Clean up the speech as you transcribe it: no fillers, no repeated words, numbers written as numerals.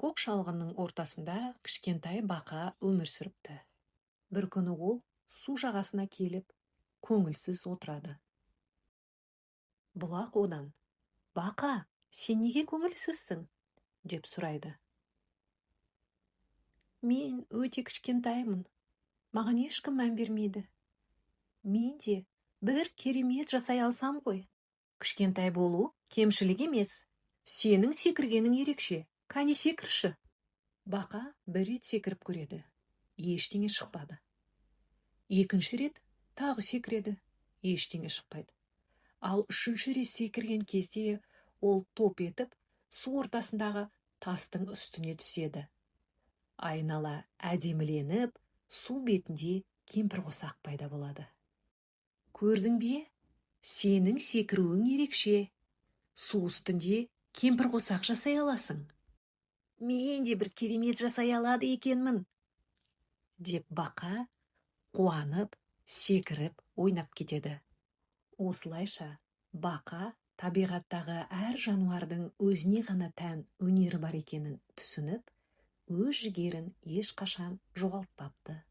Көк шалғынның ортасында кішкентай бақа өмір сүріпті. Бір күні ол су жағасына келіп, көңілсіз отырады. Бұлақ одан: «Бақа, сен неге көңілсізсің?» деп сұрайды. «Мен өте кішкентаймын. Маған ешкім мән бермейді. Мен де бір керемет жасай алсам ғой. Кішкентай болу кемшілік емес. Сенің секіргенің ерекше. Кәне секірші». Бақа бір рет секіріп көреді. Ештеңе шықпады. Екінші рет тағы секіреді. Ештеңе шықпайды. Ал үшінші рет секірген кезде ол топ етіп, су ортасындағы тастың үстіне түседі. Айнала әдеміленіп, су бетінде кемпірқосақ пайда болады. Көрдің бе? Сенің секіруің ерекше. Су үстінде кемпірқосақ жасай аласың. Мен де бір керемет жасай алады екенмін, деп бақа қуанып, секіріп, ойнап кетеді. Осылайша бақа табиғаттағы әр жануардың өзіне ғана тән өнері бар екенін түсініп, өз жігерін ешқашан жоғалтпапты.